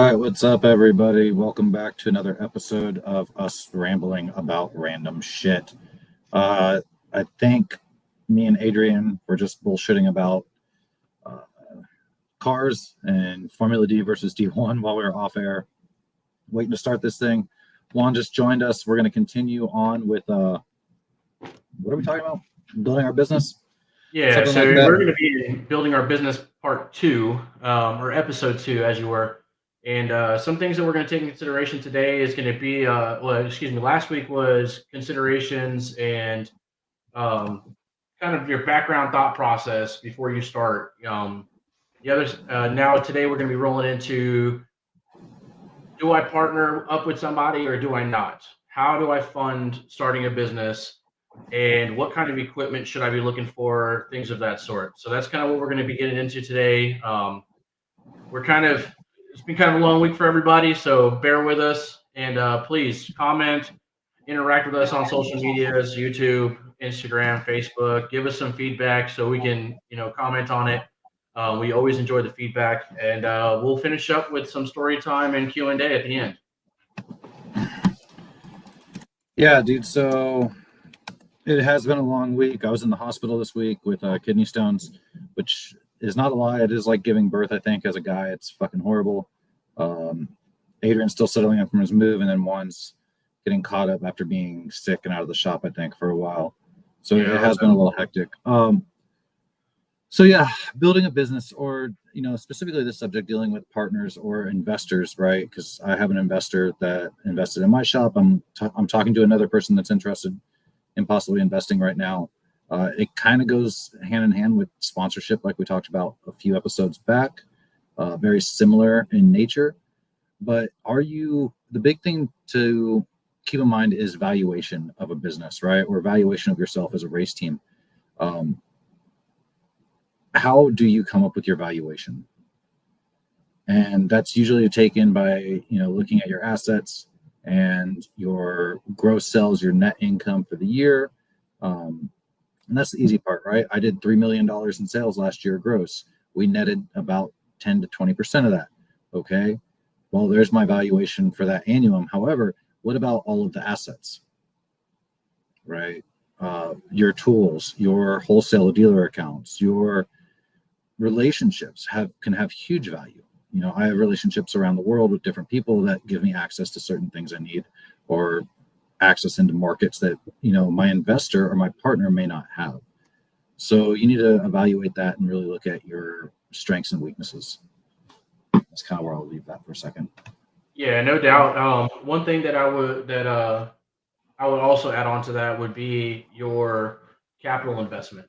right, what's up, everybody? Welcome back to another episode of us rambling about random shit. I think me and Adrian were just bullshitting about uh, cars and Formula D versus D1 while we were off air, waiting to start this thing. Juan just joined us. We're going to continue on with what are we talking about? Building our business? Yeah, Something so like that. we're going to be in building our business part two, or episode two, as you were. And some things that we're going to take into consideration today is going to be, last week was considerations and kind of your background thought process before you start. Now today we're going to be rolling into, do I partner up with somebody or do I not? How do I fund starting a business? And what kind of equipment should I be looking for, things of that sort. So that's kind of what we're going to be getting into today. It's been kind of a long week for everybody, so bear with us, and please comment, interact with us on social medias, YouTube, Instagram, Facebook. Give us some feedback so we can, comment on it. We always enjoy the feedback, and we'll finish up with some story time and Q&A at the end. Yeah, dude, so it has been a long week. I was in the hospital this week with kidney stones, which is not a lie. It is like giving birth, I think, as a guy. It's fucking horrible. Adrian's still settling in from his move, and then Juan's getting caught up after being sick and out of the shop, I think, for a while. So yeah, it has been a little hectic. So yeah, building a business, or specifically this subject, dealing with partners or investors, right? Because I have an investor that invested in my shop. I'm talking to another person that's interested in possibly investing right now. It kind of goes hand in hand with sponsorship, like we talked about a few episodes back. Very similar in nature. But the big thing to keep in mind is valuation of a business, right? Or valuation of yourself as a race team. How do you come up with your valuation? And that's usually taken by, looking at your assets and your gross sales, your net income for the year. And that's the easy part, right? I did $3 million in sales last year gross. We netted about 10 to 20% of that. Okay. Well, there's my valuation for that annuum. However, what about all of the assets, right? Your tools, your wholesale dealer accounts, your relationships can have huge value. I have relationships around the world with different people that give me access to certain things I need, or access into markets that, my investor or my partner may not have. So you need to evaluate that and really look at your strengths and weaknesses. That's kind of where I'll leave that for a second. Yeah, no doubt. One thing that I would also add on to that would be your capital investment.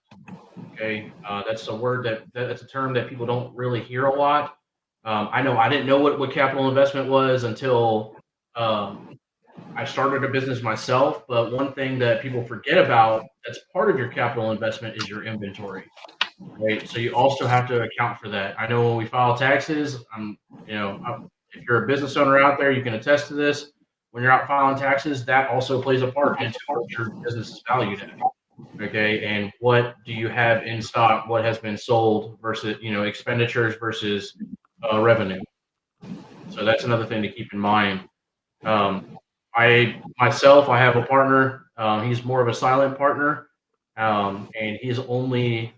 Okay, that's a word that's a term that people don't really hear a lot. I know I didn't know what capital investment was until I started a business myself. But one thing that people forget about that's part of your capital investment is your inventory, right? So you also have to account for that. I know when we file taxes, if you're a business owner out there, you can attest to this. When you're out filing taxes, that also plays a part into what your business is valued at. Okay, and what do you have in stock? What has been sold versus expenditures versus revenue. So that's another thing to keep in mind. I have a partner. He's more of a silent partner, and he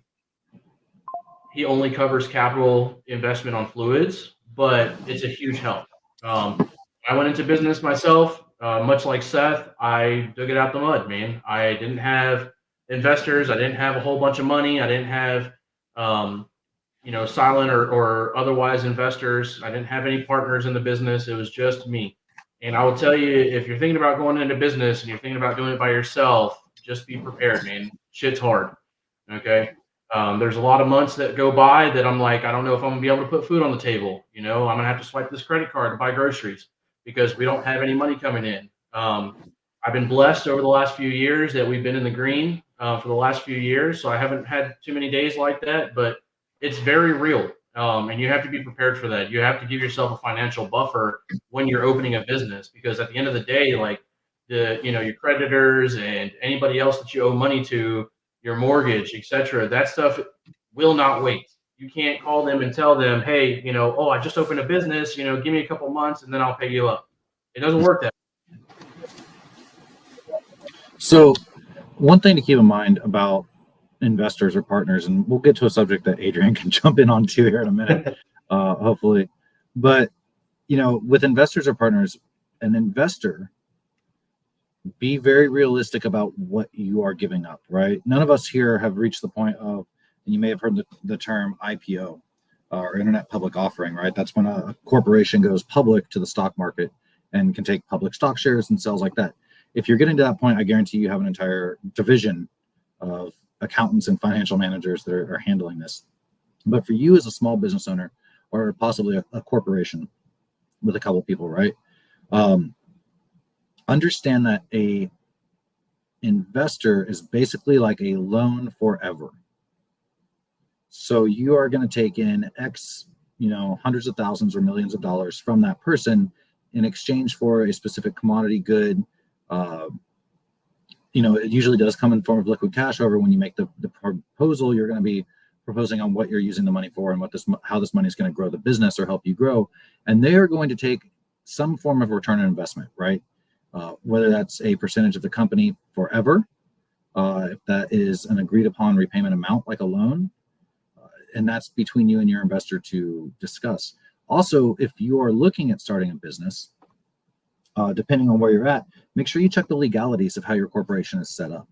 only covers capital investment on fluids, but it's a huge help. I went into business myself, much like Seth. I dug it out the mud, man. I didn't have investors. I didn't have a whole bunch of money. I didn't have, silent or otherwise investors. I didn't have any partners in the business. It was just me. And I will tell you, if you're thinking about going into business and you're thinking about doing it by yourself, just be prepared, man. Shit's hard. Okay. There's a lot of months that go by that I'm like, I don't know if I'm gonna be able to put food on the table. I'm gonna have to swipe this credit card to buy groceries because we don't have any money coming in. I've been blessed over the last few years that we've been in the green for the last few years, so I haven't had too many days like that. But it's very real, and you have to be prepared for that. You have to give yourself a financial buffer when you're opening a business, because at the end of the day, like your creditors and anybody else that you owe money to, your mortgage, etc., that stuff will not wait. You can't call them and tell them, hey, oh, I just opened a business, give me a couple months and then I'll pay you up. It doesn't work that So, one thing to keep in mind about investors or partners, and we'll get to a subject that Adrian can jump in on too here in a minute, hopefully. But with investors or partners, an investor, be very realistic about what you are giving up. Right? None of us here have reached the point of, and you may have heard the term IPO, or internet public offering. Right? That's when a corporation goes public to the stock market and can take public stock shares and sells like that. If you're getting to that point, I guarantee you have an entire division of accountants and financial managers that are handling this. But for you as a small business owner, or possibly a corporation with a couple people, right? Understand that a investor is basically like a loan forever. So you are going to take in X, hundreds of thousands or millions of dollars from that person in exchange for a specific commodity good. It usually does come in form of liquid cash. However, when you make the proposal, you're going to be proposing on what you're using the money for and how this money is going to grow the business or help you grow. And they are going to take some form of return on investment, right? Whether that's a percentage of the company forever, if that is an agreed upon repayment amount like a loan, and that's between you and your investor to discuss. Also, if you are looking at starting a business, depending on where you're at, make sure you check the legalities of how your corporation is set up,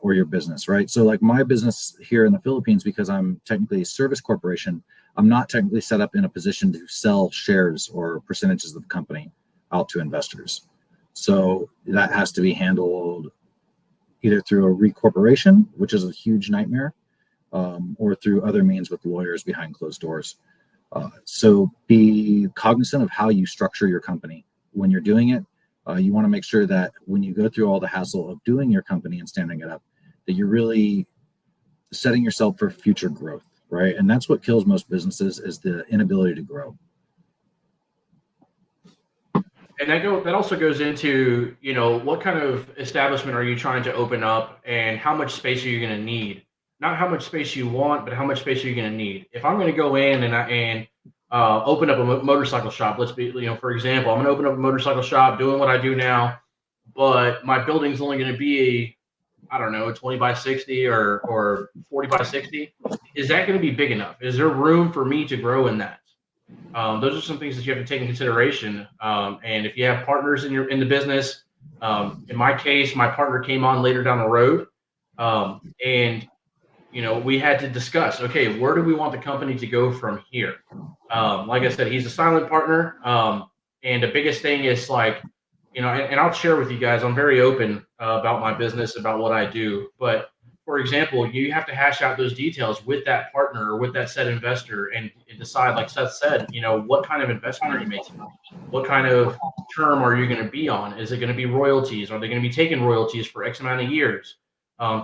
or your business, right? So like my business here in the Philippines, because I'm technically a service corporation, I'm not technically set up in a position to sell shares or percentages of the company out to investors. So that has to be handled either through a recorporation, which is a huge nightmare, or through other means with lawyers behind closed doors. So be cognizant of how you structure your company. When you're doing it, you want to make sure that when you go through all the hassle of doing your company and standing it up, that you're really setting yourself for future growth, right? And that's what kills most businesses, is the inability to grow. And that also goes into, what kind of establishment are you trying to open up and how much space are you going to need? Not how much space you want, but how much space are you going to need? If I'm going to go in and open up a motorcycle shop, for example, I'm going to open up a motorcycle shop doing what I do now, but my building's only going to be, I don't know, 20 by 60 or 40 by 60. Is that going to be big enough? Is there room for me to grow in that? Those are some things that you have to take in consideration. And if you have partners in the business, in my case, my partner came on later down the road, and we had to discuss, okay, where do we want the company to go from here? Like I said, he's a silent partner, and the biggest thing is like, and I'll share with you guys, I'm very open about my business, about what I do, but for example, you have to hash out those details with that partner or with that said investor and decide, like Seth said, what kind of investment are you making? What kind of term are you going to be on? Is it going to be royalties? Are they going to be taking royalties for X amount of years?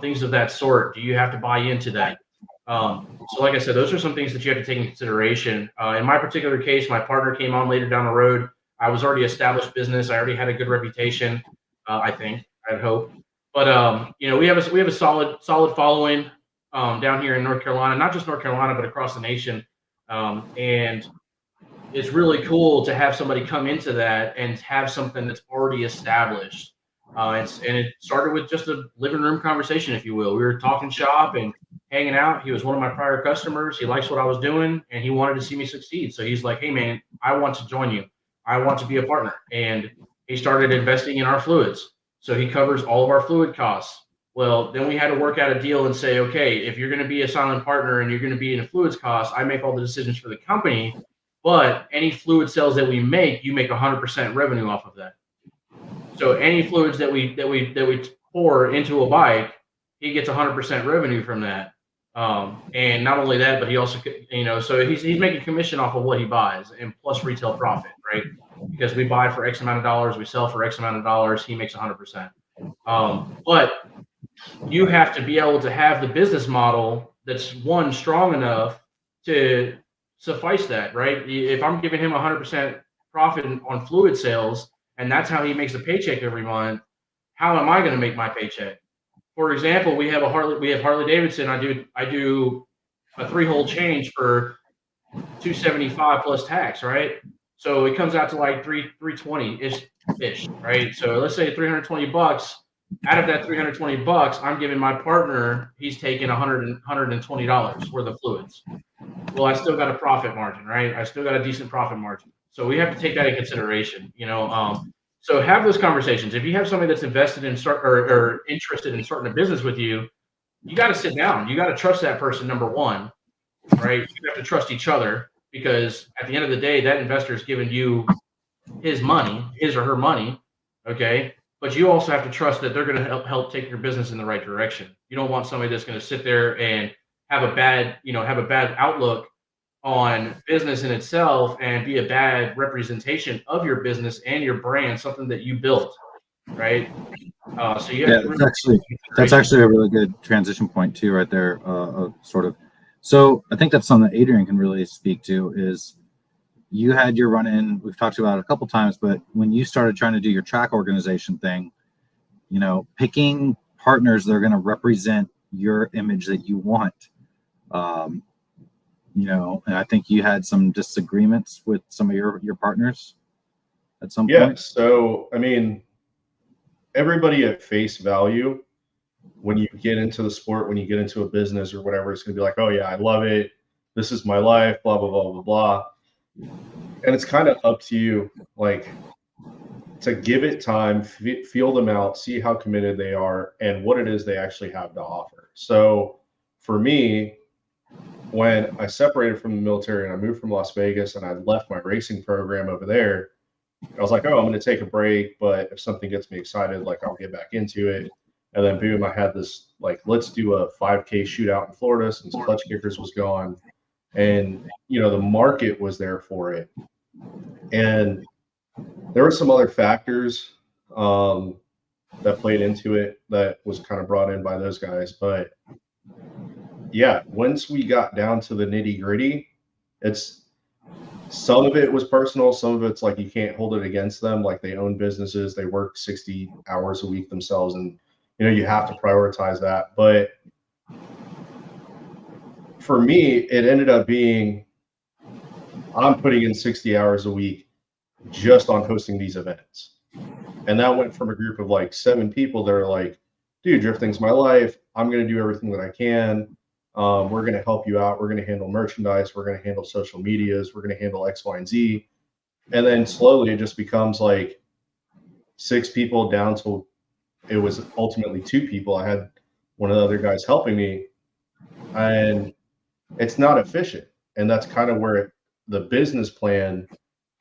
Things of that sort. Do you have to buy into that? So like I said, those are some things that you have to take into consideration. In my particular case, my partner came on later down the road. I was already established business. I already had a good reputation. I'd hope. But we have a solid following down here in North Carolina, not just North Carolina, but across the nation. And it's really cool to have somebody come into that and have something that's already established. And it started with just a living room conversation, if you will. We were talking shop and hanging out. He was one of my prior customers. He likes what I was doing, and he wanted to see me succeed. So he's like, "Hey, man, I want to join you. I want to be a partner." And he started investing in our fluids. So he covers all of our fluid costs. Well, then we had to work out a deal and say, okay, if you're going to be a silent partner and you're going to be in the fluids costs, I make all the decisions for the company, but any fluid sales that we make, you make 100% revenue off of that. So any fluids that we pour into a bike, he gets 100% revenue from that. And not only that, but he also, so he's making commission off of what he buys and plus retail profit, right? Because we buy for X amount of dollars, we sell for X amount of dollars, he makes 100%. But you have to be able to have the business model that's one strong enough to suffice that, right? If I'm giving him 100% profit on fluid sales, and that's how he makes a paycheck every month, how am I going to make my paycheck? For example, we have Harley Davidson. I do a 3-hole change for 275 plus tax, right? So it comes out to like 320 ish, right? So let's say $320. Out of that $320, I'm giving my partner, he's taking $120 worth of fluids. Well, I still got a profit margin, right? I still got a decent profit margin. So we have to take that in consideration, So have those conversations. If you have somebody that's invested in or interested in starting a business with you, you got to sit down. You got to trust that person, number one, right? You have to trust each other, because at the end of the day, that investor is giving you his money, his or her money, okay? But you also have to trust that they're going to help take your business in the right direction. You don't want somebody that's going to sit there and have a bad outlook on business in itself and be a bad representation of your business and your brand, something that you built, right? So you have to really that's actually a really good transition point too, right there. Sort of. So I think that's something that Adrian can really speak to. Is you had your run-in, we've talked about it a couple times, but when you started trying to do your track organization thing, picking partners that are going to represent your image that you want. And I think you had some disagreements with some of your partners at some point. So, I mean, everybody at face value, when you get into the sport, when you get into a business or whatever, it's going to be like, oh yeah, I love it. This is my life, blah, blah, blah, blah, blah. And it's kind of up to you, like, to give it time, feel them out, see how committed they are and what it is they actually have to offer. So for me, when I separated from the military and I moved from Las Vegas and I left my racing program over there, I was like, oh, I'm going to take a break, but if something gets me excited, like I'll get back into it. And then boom, I had this, like, let's do a 5K shootout in Florida since Clutch Kickers was gone. And, the market was there for it. And there were some other factors that played into it that was kind of brought in by those guys. But yeah, once we got down to the nitty gritty, some of it was personal. Some of it's like you can't hold it against them. Like they own businesses, they work 60 hours a week themselves, and you have to prioritize that. But for me, it ended up being I'm putting in 60 hours a week just on hosting these events. And that went from a group of like 7 people that are like, dude, drifting's my life. I'm going to do everything that I can. We're going to help you out. We're going to handle merchandise. We're going to handle social medias. We're going to handle X, Y, and Z. And then slowly it just becomes like 6 people down to it was ultimately 2 people. I had one of the other guys helping me, and it's not efficient. And that's kind of where the business plan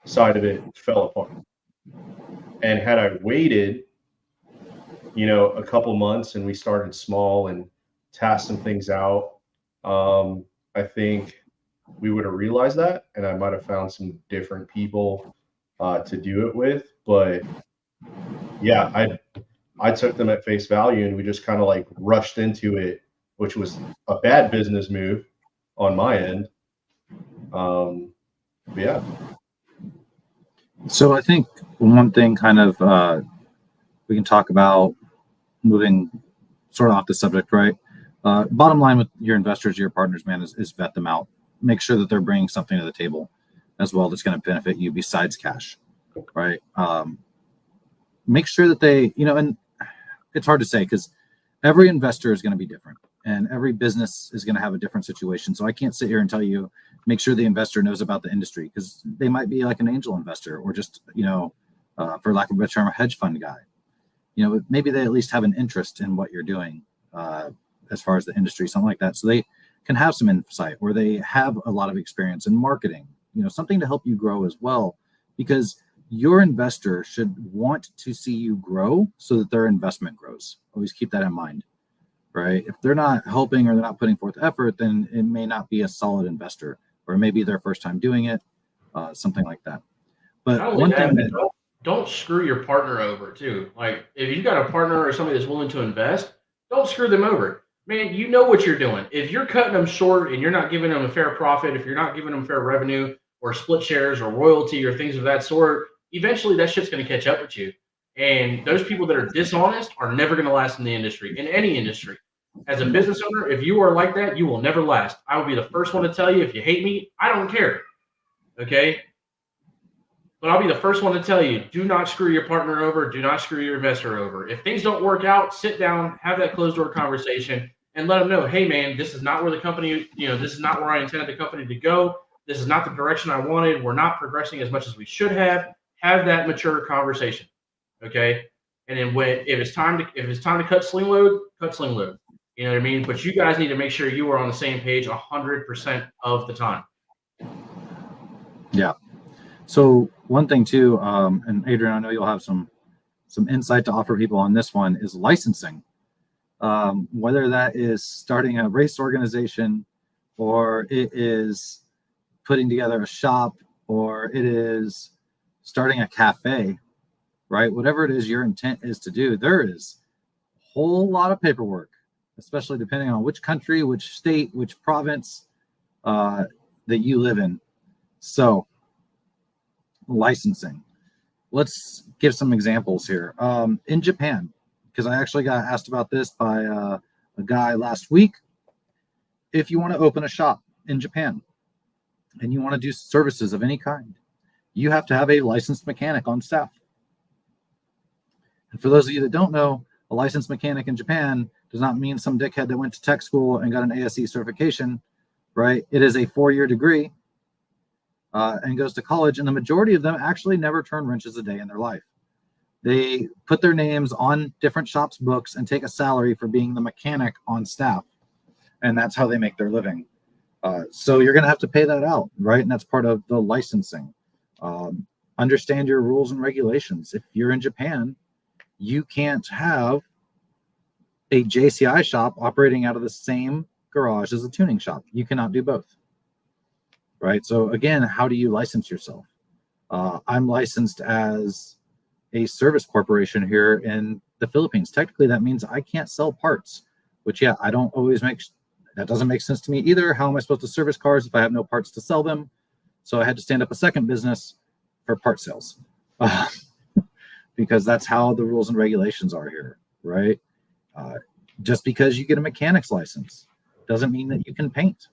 side of it fell apart. And had I waited, a couple months and we started small and tasked some things out, I think we would have realized that, and I might have found some different people to do it with. But yeah, I took them at face value, and we just kind of like rushed into it, which was a bad business move on my end. Yeah. So I think one thing kind of we can talk about, moving sort of off the subject, right? Bottom line with your investors, your partners, man, is vet them out. Make sure that they're bringing something to the table as well that's going to benefit you besides cash, right? Make sure that they, and it's hard to say because every investor is going to be different and every business is going to have a different situation. So I can't sit here and tell you, make sure the investor knows about the industry, because they might be like an angel investor or just, for lack of a better term, a hedge fund guy. Maybe they at least have an interest in what you're doing as far as the industry, something like that. So they can have some insight, or they have a lot of experience in marketing, something to help you grow as well, because your investor should want to see you grow so that their investment grows. Always keep that in mind, right? If they're not helping or they're not putting forth effort, then it may not be a solid investor, or maybe their first time doing it, something like that. But one thing that don't screw your partner over too. Like if you've got a partner or somebody that's willing to invest, don't screw them over. Man, you know what you're doing. If you're cutting them short and you're not giving them a fair profit, if you're not giving them fair revenue or split shares or royalty or things of that sort, eventually that shit's going to catch up with you. And those people that are dishonest are never going to last in the industry, in any industry. As a business owner, if you are like that, you will never last. I will be the first one to tell you, if you hate me, I don't care. Okay? But I'll be the first one to tell you, do not screw your partner over. Do not screw your investor over. If things don't work out, sit down, have that closed door conversation, and let them know, hey, man, this is not where the company, this is not where I intended the company to go. This is not the direction I wanted. We're not progressing as much as we should have. Have that mature conversation. Okay? And then if it's time to cut sling load, cut sling load. You know what I mean? But you guys need to make sure you are on the same page 100% of the time. Yeah. So one thing too, and Adrian, I know you'll have some insight to offer people on this one, is licensing. Whether that is starting a race organization, or it is putting together a shop, or it is starting a cafe, right? Whatever it is your intent is to do, there is a whole lot of paperwork, especially depending on which country, which state, which province that you live in. So licensing. Let's give some examples here. In Japan, because I actually got asked about this by a guy last week. If you want to open a shop in Japan and you want to do services of any kind, you have to have a licensed mechanic on staff. And for those of you that don't know, a licensed mechanic in Japan does not mean some dickhead that went to tech school and got an ASE certification, right? It is a 4-year degree and goes to college, and the majority of them actually never turn wrenches a day in their life. They put their names on different shops' books and take a salary for being the mechanic on staff, and that's how they make their living. So you're going to have to pay that out, right? And that's part of the licensing. Understand your rules and regulations. If you're in Japan, you can't have a JCI shop operating out of the same garage as a tuning shop. You cannot do both, right? So again, how do you license yourself? I'm licensed as a service corporation here in the Philippines. Technically, that means I can't sell parts, which, yeah, I don't always that doesn't make sense to me either. How am I supposed to service cars if I have no parts to sell them? So I had to stand up a second business for part sales because that's how the rules and regulations are here, right? Just because you get a mechanic's license doesn't mean that you can paint.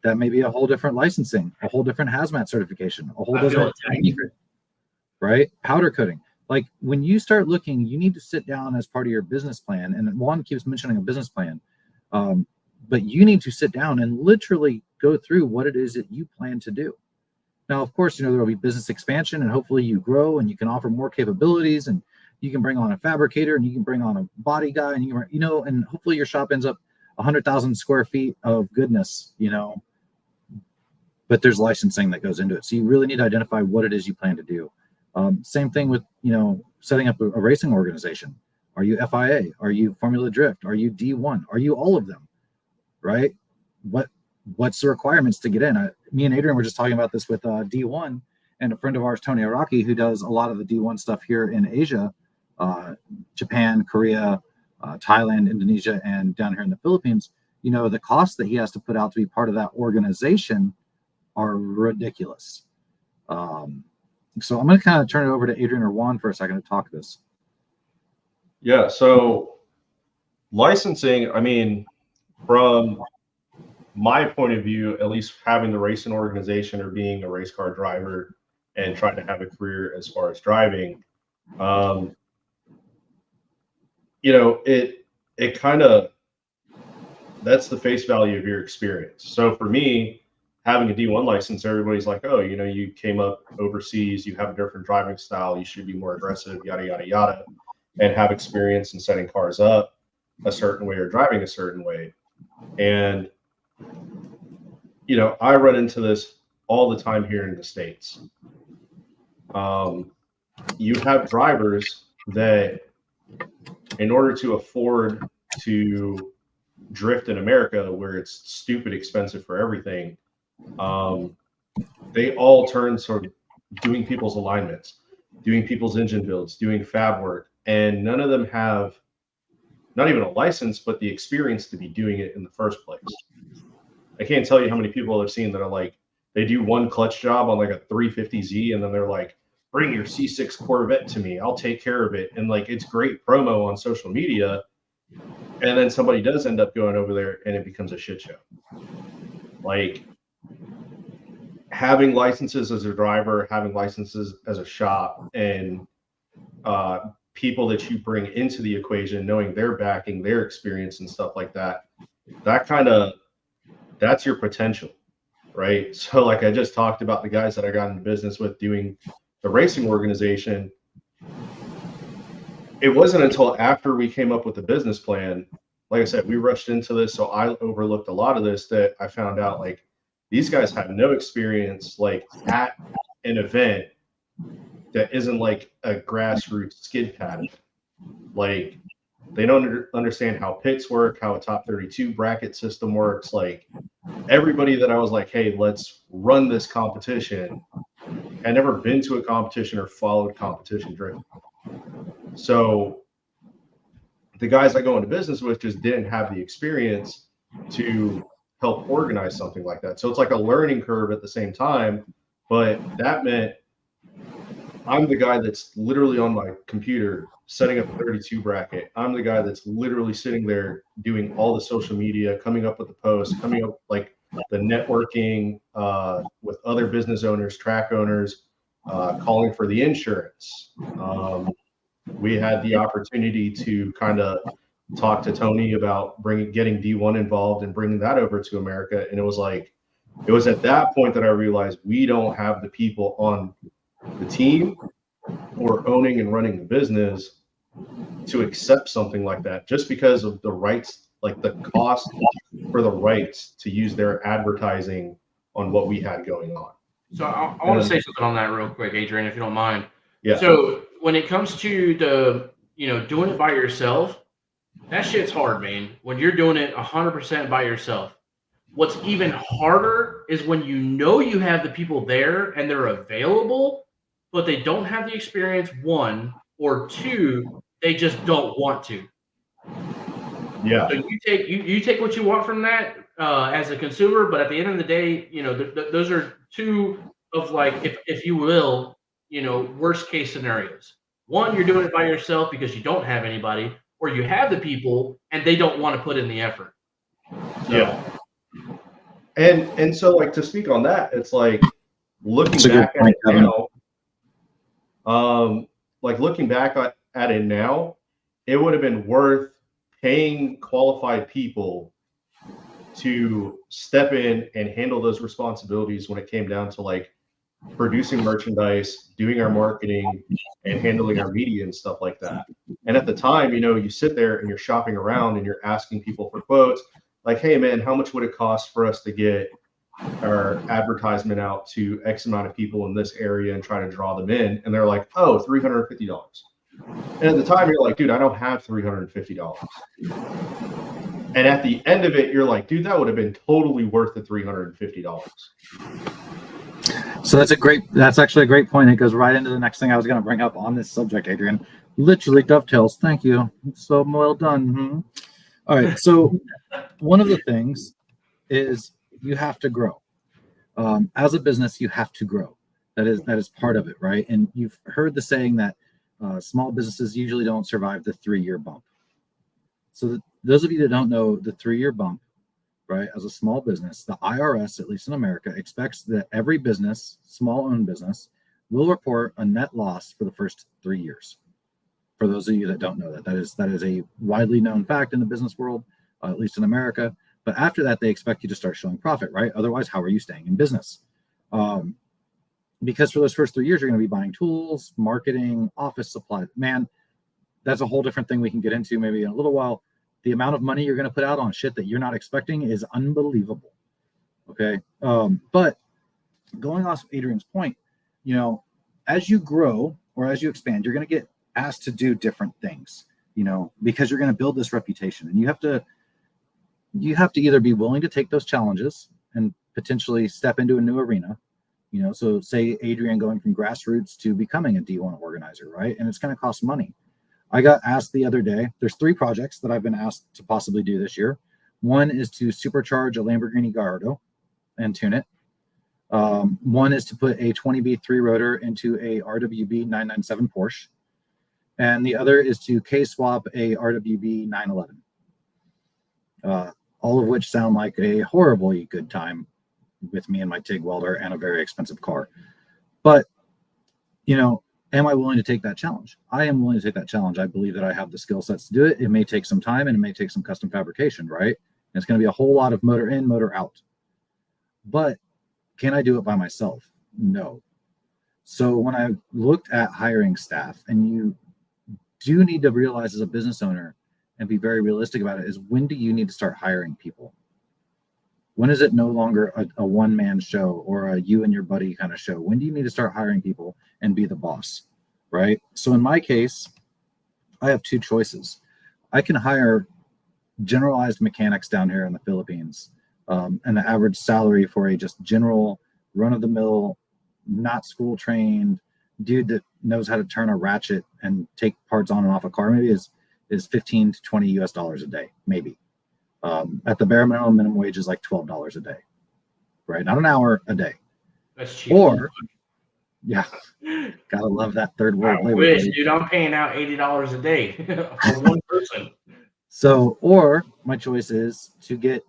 That may be a whole different licensing, a whole different hazmat certification, a whole different technique, right? Powder coating. Like when you start looking, you need to sit down as part of your business plan. And Juan keeps mentioning a business plan, but you need to sit down and literally go through what it is that you plan to do. Now, of course, there will be business expansion, and hopefully you grow and you can offer more capabilities, and you can bring on a fabricator, and you can bring on a body guy, and and hopefully your shop ends up 100,000 square feet of goodness, but there's licensing that goes into it. So you really need to identify what it is you plan to do. Same thing with, setting up a racing organization. Are you FIA? Are you Formula Drift? Are you D1? Are you all of them? Right? What's the requirements to get in? Me and Adrian were just talking about this with D1, and a friend of ours, Tony Araki, who does a lot of the D1 stuff here in Asia, Japan, Korea, Thailand, Indonesia, and down here in the Philippines. The costs that he has to put out to be part of that organization are ridiculous. So I'm going to kind of turn it over to Adrian or Juan for a second to talk this. Yeah. So licensing, from my point of view, at least having the racing organization or being a race car driver and trying to have a career as far as driving, it kind of, that's the face value of your experience. So for me, having a D1 license, everybody's like, oh, you came up overseas, you have a different driving style, you should be more aggressive, yada, yada, yada, and have experience in setting cars up a certain way or driving a certain way. And, I run into this all the time here in the States. You have drivers that, in order to afford to drift in America, where it's stupid expensive for everything, they all turn sort of doing people's alignments, doing people's engine builds, doing fab work, and none of them have not even a license, but the experience to be doing it in the first place. I can't tell you how many people I've seen that are like, they do one clutch job on like a 350Z, and then they're like, bring your C6 Corvette to me, I'll take care of it. And like, it's great promo on social media, And then somebody does end up going over there and it becomes a shit show. Like having licenses as a driver, having licenses as a shop, and people that you bring into the equation, knowing their backing, their experience and stuff like that, that's your potential, right? So like I just talked about the guys that I got into business with doing the racing organization. It wasn't until after we came up with the business plan, like I said, we rushed into this, so I overlooked a lot of this, that I found out like these guys have no experience like at an event that isn't like a grassroots skid pad event. Like they don't understand how pits work, how a top 32 bracket system works. Like everybody that I was like, hey, let's run this competition, had never been to a competition or followed competition driven. So the guys I go into business with just didn't have the experience to help organize something like that. So it's like a learning curve at the same time, but that meant I'm the guy that's literally on my computer setting up a 32 bracket. I'm the guy that's literally sitting there doing all the social media, coming up with the posts, coming up like the networking with other business owners, track owners, calling for the insurance. We had the opportunity to kind of talk to Tony about getting D1 involved and bringing that over to America. And it was at that point that I realized we don't have the people on the team or owning and running the business to accept something like that, just because of the rights, like the cost for the rights to use their advertising on what we had going on. So I want to say something on that real quick, Adrian, if you don't mind. Yeah. So when it comes to doing it by yourself, that shit's hard, man. When you're doing it 100% by yourself. What's even harder is when you have the people there and they're available, but they don't have the experience, one, or two, they just don't want to. Yeah. So you take what you want from that as a consumer, but at the end of the day, those are two of like, if you will, worst case scenarios. One, you're doing it by yourself because you don't have anybody, or you have the people and they don't want to put in the effort. So, yeah. And so like to speak on that, it's like looking back at it now, looking back at it now, it would have been worth paying qualified people to step in and handle those responsibilities when it came down to like producing merchandise, doing our marketing, and handling our media and stuff like that. And at the time, you sit there and you're shopping around and you're asking people for quotes like, hey man, how much would it cost for us to get our advertisement out to X amount of people in this area and try to draw them in? And they're like, oh, $350. And at the time you're like, dude, I don't have $350. And at the end of it, you're like, dude, that would have been totally worth the $350. So that's actually a great point. It goes right into the next thing I was going to bring up on this subject, Adrian. Literally dovetails. Thank you. So well done. Mm-hmm. All right. So one of the things is you have to grow. As a business, you have to grow. That is part of it, right? And you've heard the saying that small businesses usually don't survive the 3-year bump. So those of you that don't know the 3-year bump, right, as a small business, the IRS, at least in America, expects that every business, small-owned business, will report a net loss for the first 3 years. For those of you that don't know that is a widely known fact in the business world, at least in America. But after that, they expect you to start showing profit, right? Otherwise, how are you staying in business? Because for those first 3 years, you're going to be buying tools, marketing, office supplies. Man, that's a whole different thing we can get into maybe in a little while. The amount of money you're going to put out on shit that you're not expecting is unbelievable. Okay. But going off Adrian's point, as you grow or as you expand, you're going to get asked to do different things, because you're going to build this reputation, and you have to either be willing to take those challenges and potentially step into a new arena, so say Adrian going from grassroots to becoming a D1 organizer, right? And it's going to cost money. I got asked the other day, there's 3 projects that I've been asked to possibly do this year. One is to supercharge a Lamborghini Gallardo and tune it. One is to put a 20B3 rotor into a RWB 997 Porsche. And the other is to K-swap a RWB 911. all of which sound like a horribly good time with me and my TIG welder and a very expensive car. But, am I willing to take that challenge? I am willing to take that challenge. I believe that I have the skill sets to do it. It may take some time and it may take some custom fabrication, right? And it's going to be a whole lot of motor in, motor out. But can I do it by myself? No. So when I looked at hiring staff, and you do need to realize as a business owner and be very realistic about it, is when do you need to start hiring people? When is it no longer a one-man show or a you and your buddy kind of show? When do you need to start hiring people and be the boss, right? So in my case, I have two choices. I can hire generalized mechanics down here in the Philippines, and the average salary for a just general run-of-the-mill, not school-trained dude that knows how to turn a ratchet and take parts on and off a car maybe is 15 to 20 US dollars a day, maybe. At the bare minimum wage is like $12 a day, right? Not an hour, a day. That's cheap. Or, yeah, gotta love that third world labor. Wish, dude, I'm paying out $80 a day for one person. So, or my choice is to get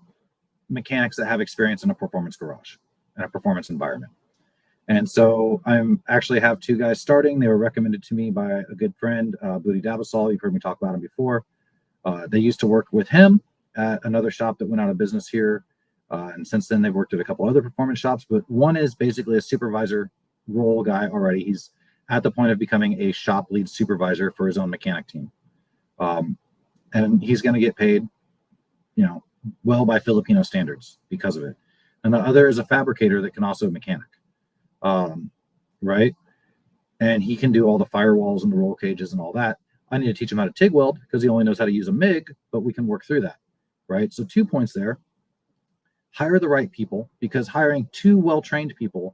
mechanics that have experience in a performance garage and a performance environment. And so I'm actually have two guys starting. They were recommended to me by a good friend, Booty Dabasol. You've heard me talk about him before. They used to work with him at another shop that went out of business here. And since then, they've worked at a couple other performance shops. But one is basically a supervisor role guy already. He's at the point of becoming a shop lead supervisor for his own mechanic team. And he's going to get paid, well by Filipino standards because of it. And the other is a fabricator that can also mechanic. Right? And he can do all the firewalls and the roll cages and all that. I need to teach him how to TIG weld because he only knows how to use a MIG, but we can work through that, right? So 2 points there. Hire the right people, because hiring 2 well-trained people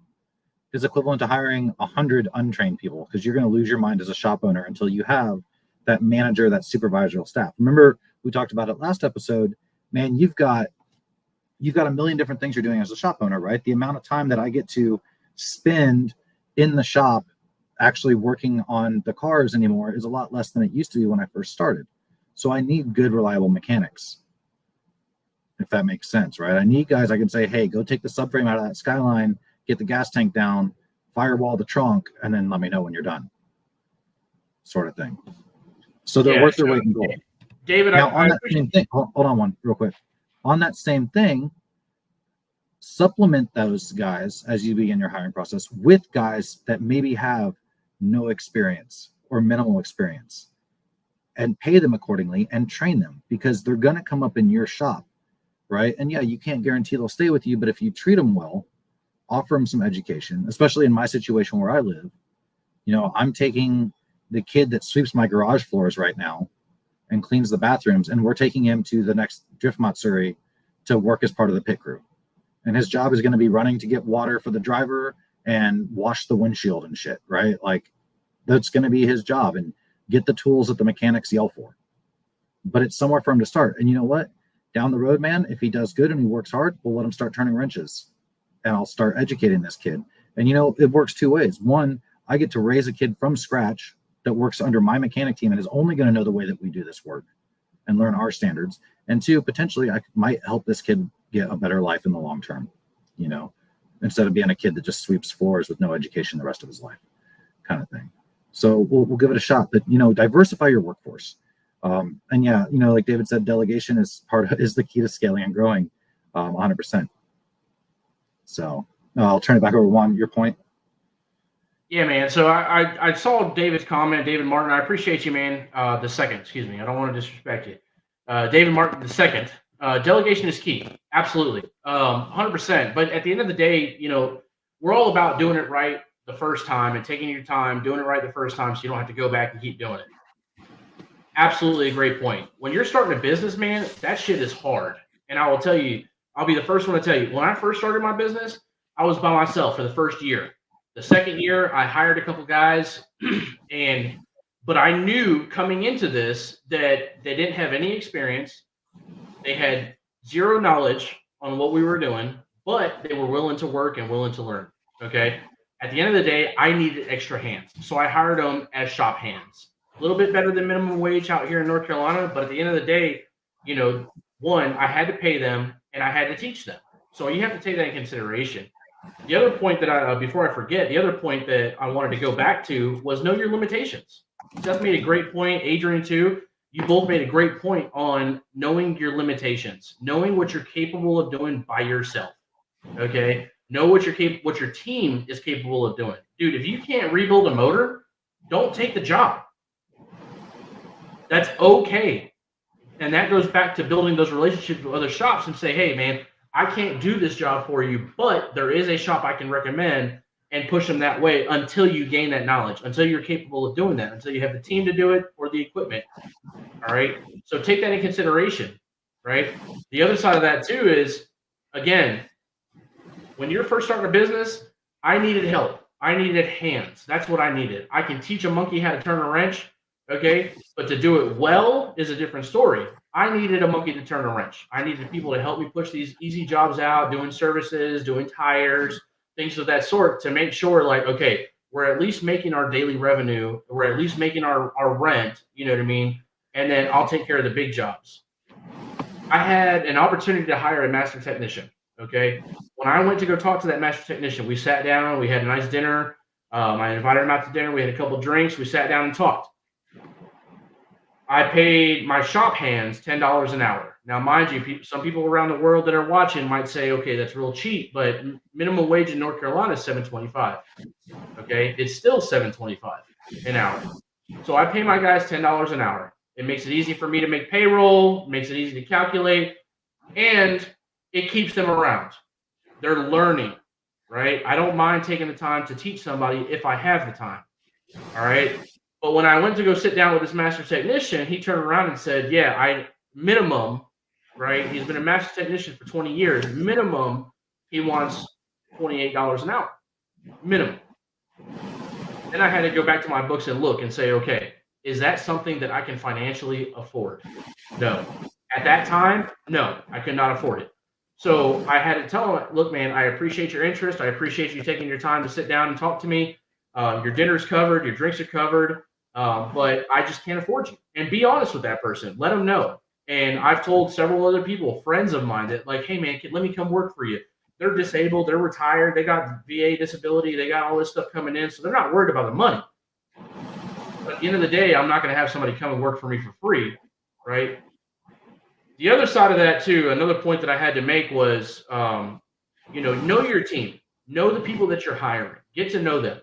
is equivalent to hiring 100 untrained people, because you're going to lose your mind as a shop owner until you have that manager, that supervisorial staff. Remember, we talked about it last episode, man, you've got a million different things you're doing as a shop owner, right? The amount of time that I get to spend in the shop actually working on the cars anymore is a lot less than it used to be when I first started. So I need good, reliable mechanics, if that makes sense, right? I need guys I can say, hey, go take the subframe out of that Skyline, get the gas tank down, firewall the trunk, and then let me know when you're done, sort of thing. So they're worth their weight in gold. David, now, on that same thing, hold on one real quick. On that same thing, supplement those guys as you begin your hiring process with guys that maybe have no experience or minimal experience, and pay them accordingly and train them, because they're going to come up in your shop, right? And yeah, you can't guarantee they'll stay with you, but if you treat them well, offer them some education, especially in my situation where I live, I'm taking the kid that sweeps my garage floors right now and cleans the bathrooms, and we're taking him to the next Drift Matsuri to work as part of the pit crew. And his job is going to be running to get water for the driver and wash the windshield and shit, right? Like, that's going to be his job, and get the tools that the mechanics yell for. But it's somewhere for him to start. And you know what? Down the road, man, if he does good and he works hard, we'll let him start turning wrenches, and I'll start educating this kid. And it works 2 ways. One, I get to raise a kid from scratch that works under my mechanic team and is only going to know the way that we do this work and learn our standards. And 2, potentially I might help this kid get a better life in the long term, instead of being a kid that just sweeps floors with no education the rest of his life, kind of thing. So we'll give it a shot, but diversify your workforce. And yeah, like David said, delegation is the key to scaling and growing, 100%. So I'll turn it back over to Juan, your point. Yeah, man. So I saw David's comment, David Martin. I appreciate you, man. The second, excuse me. I don't want to disrespect you. David Martin, the second. Delegation is key. Absolutely. 100%. But at the end of the day, we're all about doing it right the first time and taking your time, doing it right the first time so you don't have to go back and keep doing it. Absolutely a great point. When you're starting a business, man, that shit is hard. And I will tell you, I'll be the first one to tell you, when I first started my business, I was by myself for the first year. The second year, I hired a couple guys, but I knew coming into this that they didn't have any experience. They had zero knowledge on what we were doing, but they were willing to work and willing to learn. Okay. At the end of the day, I needed extra hands. So I hired them as shop hands. A little bit better than minimum wage out here in North Carolina, but at the end of the day, one, I had to pay them and I had to teach them. So you have to take that in consideration. The other point that before I forget, the other point that I wanted to go back to was know your limitations. Seth made a great point. Adrian too. You both made a great point on knowing your limitations, knowing what you're capable of doing by yourself. Okay, know what your team is capable of doing. Dude, if you can't rebuild a motor, don't take the job. That's okay. And that goes back to building those relationships with other shops and say, hey, man, I can't do this job for you, but there is a shop I can recommend, and push them that way until you gain that knowledge, until you're capable of doing that, until you have the team to do it or the equipment. All right. So take that in consideration, right? The other side of that too is, again, when you're first starting a business, I needed help. I needed hands. That's what I needed. I can teach a monkey how to turn a wrench, okay? But to do it well is a different story. I needed a monkey to turn a wrench. I needed people to help me push these easy jobs out, doing services, doing tires, things of that sort, to make sure, like, okay, we're at least making our daily revenue. We're at least making our rent, you know what I mean? And then I'll take care of the big jobs. I had an opportunity to hire a master technician, okay? When I went to go talk to that master technician, we sat down, we had a nice dinner. I invited him out to dinner. We had a couple drinks. We sat down and talked. I paid my shop hands $10 an hour. Now, mind you, some people around the world that are watching might say, okay, that's real cheap, but minimum wage in North Carolina is $7.25. Okay, it's still $7.25 an hour. So I pay my guys $10 an hour. It makes it easy for me to make payroll, makes it easy to calculate, and it keeps them around. They're learning, right? I don't mind taking the time to teach somebody if I have the time, all right? But when I went to go sit down with this master technician, he turned around and said, yeah, minimum, right? He's been a master technician for 20 years. Minimum, he wants $28 an hour, minimum. Then I had to go back to my books and look and say, okay, is that something that I can financially afford? No. At that time, no, I could not afford it. So I had to tell him, look, man, I appreciate your interest. I appreciate you taking your time to sit down and talk to me. Your dinner's covered, your drinks are covered, but I just can't afford you. And be honest with that person. Let them know. And I've told several other people, friends of mine, that like, hey, man, let me come work for you. They're disabled. They're retired. They got VA disability. They got all this stuff coming in. So they're not worried about the money. But at the end of the day, I'm not going to have somebody come and work for me for free, right? The other side of that, too, another point that I had to make was, know your team. Know the people that you're hiring. Get to know them,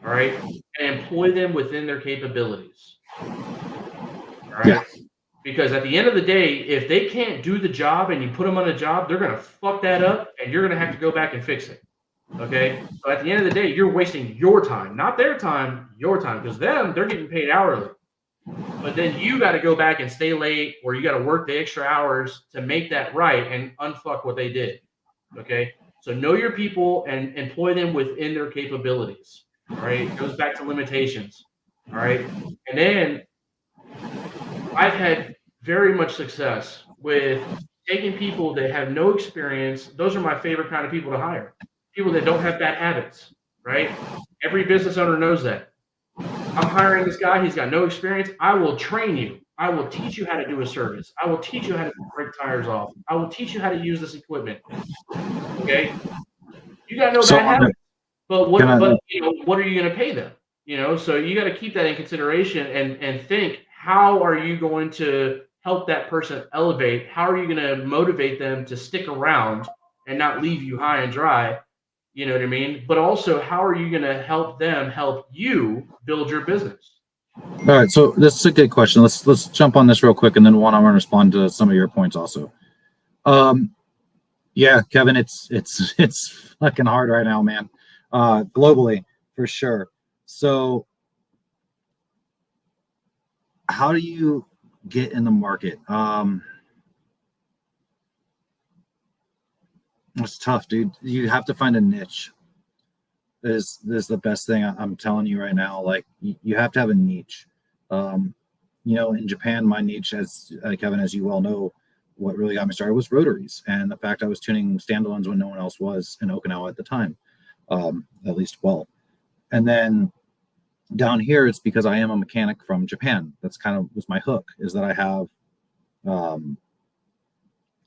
all right? And employ them within their capabilities, all right? Yeah. Because at the end of the day, if they can't do the job and you put them on a job, they're going to fuck that up, and you're going to have to go back and fix it, okay? So at the end of the day, you're wasting your time, not their time, your time, because they're getting paid hourly. But then you got to go back and stay late, or you got to work the extra hours to make that right and unfuck what they did, okay? So know your people and employ them within their capabilities, all right? It goes back to limitations, all right? And then I've had very much success with taking people that have no experience. Those are my favorite kind of people to hire. People that don't have bad habits, right? Every business owner knows that. I'm hiring this guy. He's got no experience. I will train you. I will teach you how to do a service. I will teach you how to break tires off. I will teach you how to use this equipment. Okay? You got no bad habits. But what are you going to pay them? So you got to keep that in consideration and think, how are you going to help that person elevate? How are you going to motivate them to stick around and not leave you high and dry? You know what I mean? But also, how are you going to help them help you build your business? All right, so this is a good question. Let's jump on this real quick, and then I want to respond to some of your points also. Yeah, Kevin, it's fucking hard right now, man. Globally, for sure. So how do you get in the market? It's tough, dude. You have to find a niche. This is the best thing I'm telling you right now. Like, you have to have a niche. In Japan, my niche, as Kevin, as you well know, what really got me started was rotaries, and the fact I was tuning standalones when no one else was in Okinawa at the time, at least well. And then down here, it's because I am a mechanic from Japan. That's kind of was my hook, is that I have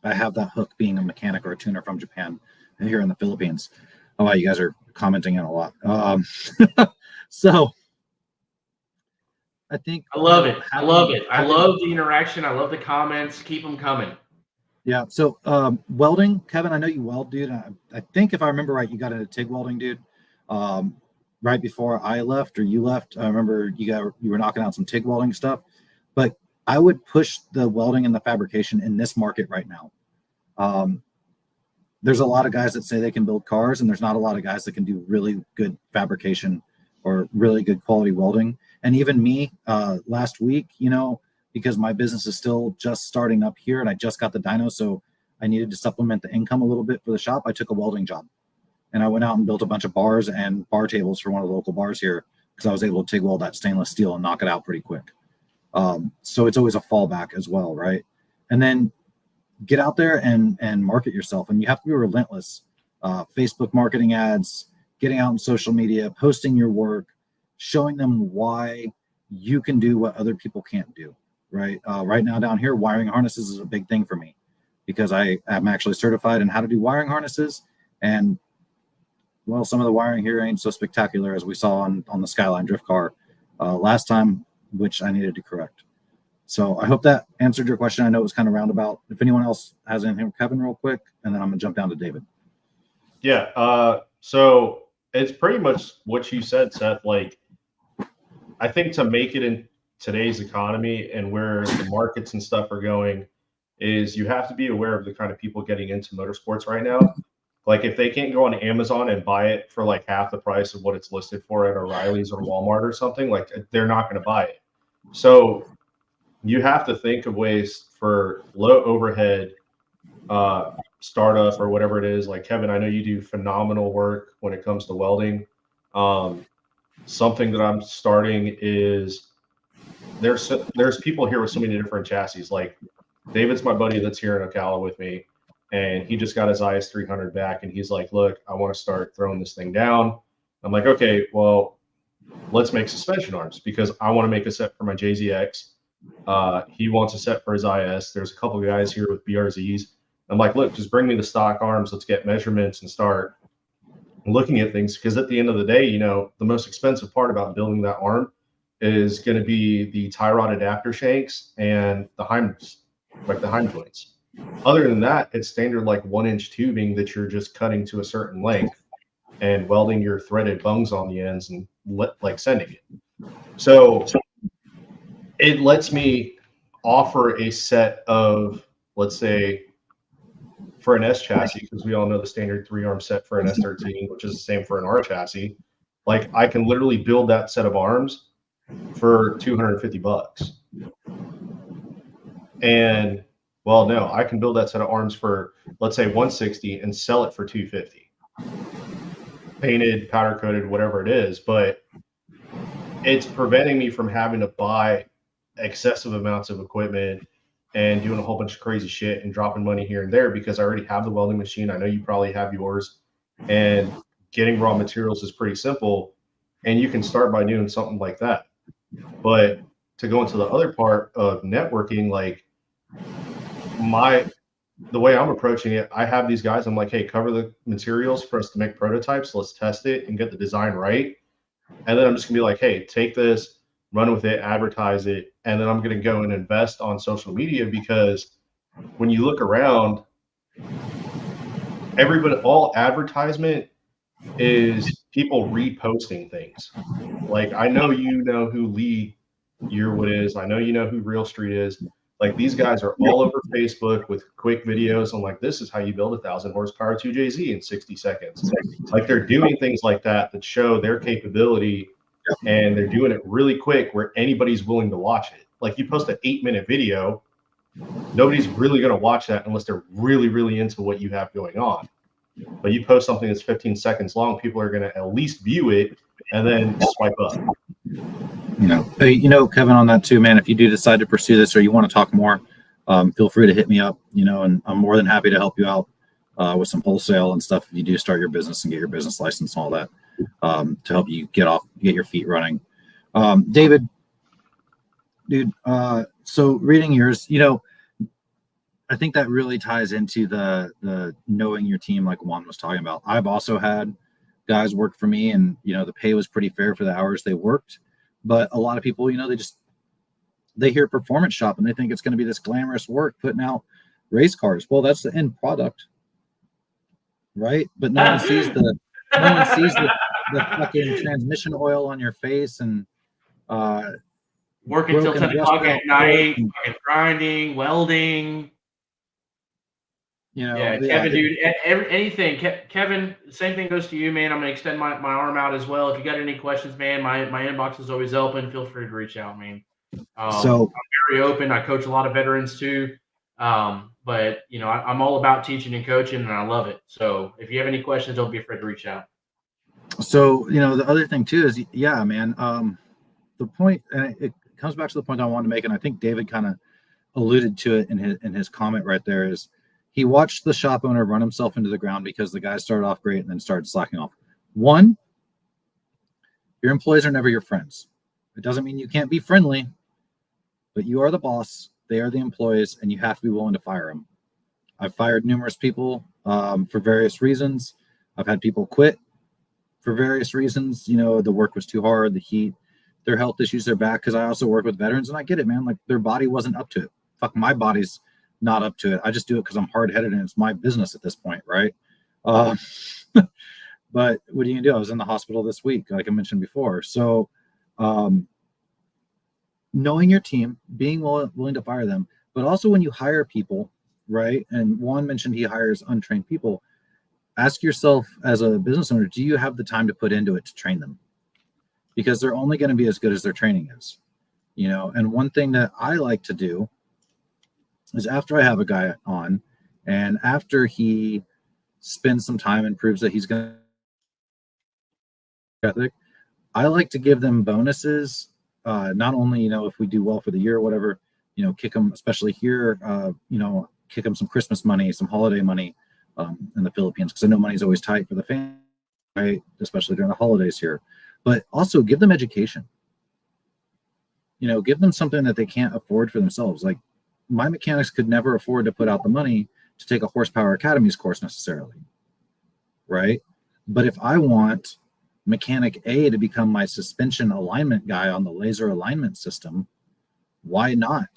I have that hook being a mechanic or a tuner from Japan here in the Philippines. Oh, wow, you guys are commenting in a lot. So I think I love it. I love it. I having, love the interaction. I love the comments. Keep them coming. yeah. So welding, Kevin, I know you weld, dude. I think if I remember right, you got into TIG welding, dude. Right before I left or you left, I remember you were knocking out some TIG welding stuff. But I would push the welding and the fabrication in this market right now. There's a lot of guys that say they can build cars, and there's not a lot of guys that can do really good fabrication or really good quality welding. And even me, last week, because my business is still just starting up here and I just got the dyno, so I needed to supplement the income a little bit for the shop. I took a welding job and I went out and built a bunch of bars and bar tables for one of the local bars here because I was able to TIG weld that stainless steel and knock it out pretty quick. So it's always a fallback as well, right? And then get out there and market yourself, and you have to be relentless. Facebook marketing ads, getting out in social media, posting your work, showing them why you can do what other people can't do, right? Right now down here, wiring harnesses is a big thing for me because I am actually certified in how to do wiring harnesses. And well, some of the wiring here ain't so spectacular as we saw on the Skyline drift car last time, which I needed to correct. So I hope that answered your question. I know it was kind of roundabout. If anyone else has anything for Kevin real quick, and then I'm going to jump down to David. Yeah. So it's pretty much what you said, Seth. Like, I think to make it in today's economy and where the markets and stuff are going is you have to be aware of the kind of people getting into motorsports right now. Like if they can't go on Amazon and buy it for like half the price of what it's listed for at O'Reilly's or Walmart or something, like they're not going to buy it. So you have to think of ways for low overhead startup or whatever it is. Like Kevin, I know you do phenomenal work when it comes to welding. Something that I'm starting is there's people here with so many different chassis. Like David's my buddy that's here in Ocala with me, and he just got his IS 300 back, and he's like, "Look, I want to start throwing this thing down." I'm like, "Okay, well, let's make suspension arms because I want to make a set for my JZX. He wants a set for his IS. There's a couple of guys here with BRZs. I'm like, look, just bring me the stock arms. Let's get measurements and start looking at things. Because at the end of the day, the most expensive part about building that arm is going to be the tie rod adapter shanks and the heim joints. Other than that, it's standard like 1-inch tubing that you're just cutting to a certain length and welding your threaded bungs on the ends and sending it. So it lets me offer a set of, let's say, for an S chassis, because we all know the standard 3-arm set for an S13, which is the same for an R chassis. Like I can literally build that set of arms for $250. And well, no, I can build that set of arms for, let's say, $160 and sell it for $250. Painted, powder coated, whatever it is, but it's preventing me from having to buy excessive amounts of equipment and doing a whole bunch of crazy shit and dropping money here and there because I already have the welding machine. I know you probably have yours, and getting raw materials is pretty simple, and you can start by doing something like that. But to go into the other part of networking, like the way I'm approaching it, I have these guys, I'm like, hey, cover the materials for us to make prototypes. Let's test it and get the design right. And then I'm just gonna be like, hey, take this, run with it, advertise it. And then I'm gonna go and invest on social media, because when you look around, all advertisement is people reposting things. Like I know who Lee Yearwood is. I know who Real Street is. Like these guys are all over Facebook with quick videos on like, this is how you build a 1,000 horsepower 2JZ in 60 seconds. Like they're doing things like that show their capability, and they're doing it really quick where anybody's willing to watch it. Like you post an 8-minute video, nobody's really going to watch that unless they're really, really into what you have going on. But you post something that's 15 seconds long, people are going to at least view it and then swipe up. Kevin, on that too, man, if you do decide to pursue this or you want to talk more, feel free to hit me up, and I'm more than happy to help you out with some wholesale and stuff if you do start your business and get your business license and all that, to help you get your feet running. David, dude, so reading yours, I think that really ties into the knowing your team, like Juan was talking about. I've also had guys work for me, and the pay was pretty fair for the hours they worked. But a lot of people, they hear performance shop and they think it's going to be this glamorous work putting out race cars. Well, that's the end product, right? But no one sees the fucking transmission oil on your face and working till 10 o'clock at night, and, fucking grinding, welding. Kevin, dude, anything. Kevin, same thing goes to you, man. I'm gonna extend my arm out as well. If you got any questions, man, my inbox is always open. Feel free to reach out, man. So I'm very open. I coach a lot of veterans too. But I'm all about teaching and coaching, and I love it. So if you have any questions, don't be afraid to reach out. So the other thing too is, yeah, man. The point, and it comes back to the point I wanted to make, and I think David kind of alluded to it in his comment right there, is he watched the shop owner run himself into the ground because the guy started off great and then started slacking off. One, your employees are never your friends. It doesn't mean you can't be friendly, but you are the boss. They are the employees, and you have to be willing to fire them. I've fired numerous people for various reasons. I've had people quit for various reasons. The work was too hard, the heat, their health issues, their back, because I also work with veterans, and I get it, man. Like, their body wasn't up to it. Fuck, my body's not up to it. I just do it because I'm hard-headed and it's my business at this point, right? But what are you gonna do? I was in the hospital this week, like I mentioned before. So knowing your team, being willing to fire them, but also when you hire people, right? And Juan mentioned he hires untrained people. Ask yourself as a business owner, do you have the time to put into it to train them? Because they're only going to be as good as their training is. And one thing that I like to do is, after I have a guy on and after he spends some time and proves that he's going to ethic, I like to give them bonuses. Not only, if we do well for the year or whatever, kick them, especially here, kick them some Christmas money, some holiday money in the Philippines, because I know money's always tight for the family, right? Especially during the holidays here. But also give them education. Give them something that they can't afford for themselves. Like, my mechanics could never afford to put out the money to take a Horsepower Academies course necessarily, right? But if I want Mechanic A to become my suspension alignment guy on the laser alignment system, why not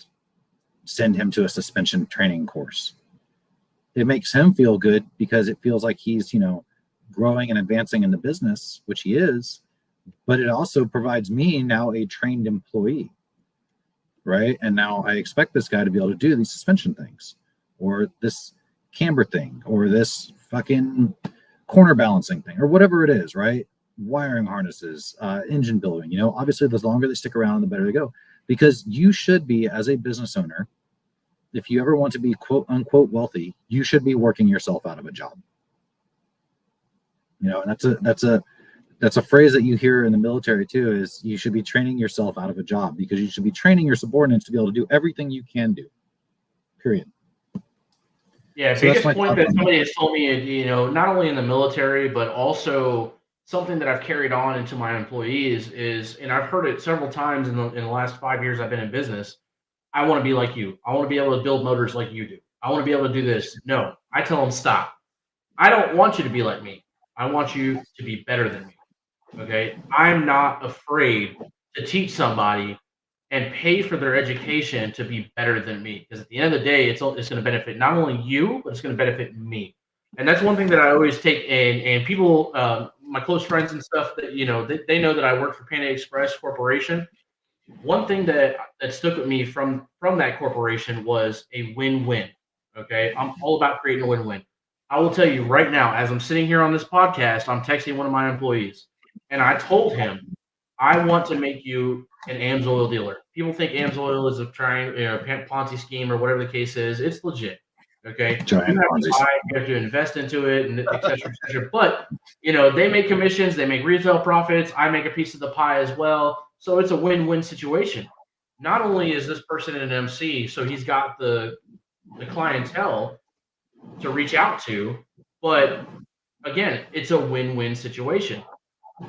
send him to a suspension training course? It makes him feel good because it feels like he's, growing and advancing in the business, which he is, but it also provides me now a trained employee, right? And now I expect this guy to be able to do these suspension things, or this camber thing, or this fucking corner balancing thing, or whatever it is, right? Wiring harnesses, engine building. Obviously, the longer they stick around, the better they go. Because you should be, as a business owner, if you ever want to be quote unquote wealthy, you should be working yourself out of a job. And that's a phrase that you hear in the military too, is you should be training yourself out of a job, because you should be training your subordinates to be able to do everything you can do. Period. Yeah, so biggest point that somebody has told me, not only in the military, but also something that I've carried on into my employees is, and I've heard it several times in the last 5 years I've been in business, I want to be like you. I want to be able to build motors like you do. I want to be able to do this. No, I tell them, stop. I don't want you to be like me. I want you to be better than me. Okay? I'm not afraid to teach somebody and pay for their education to be better than me. Because at the end of the day, it's going to benefit not only you, but it's going to benefit me. And that's one thing that I always take in. And people, my close friends and stuff, that they know that I work for Panda Express Corporation. One thing that stuck with me from that corporation was a win-win. Okay, I'm all about creating a win-win. I will tell you right now, as I'm sitting here on this podcast, I'm texting one of my employees, and I told him, I want to make you an AMSOIL dealer. People think AMSOIL is a Ponzi scheme or whatever the case is. It's legit. Okay, you have to invest into it, and et cetera, et cetera. But they make commissions, they make retail profits. I make a piece of the pie as well. So it's a win-win situation. Not only is this person an MC, so he's got the clientele to reach out to, but again, it's a win-win situation.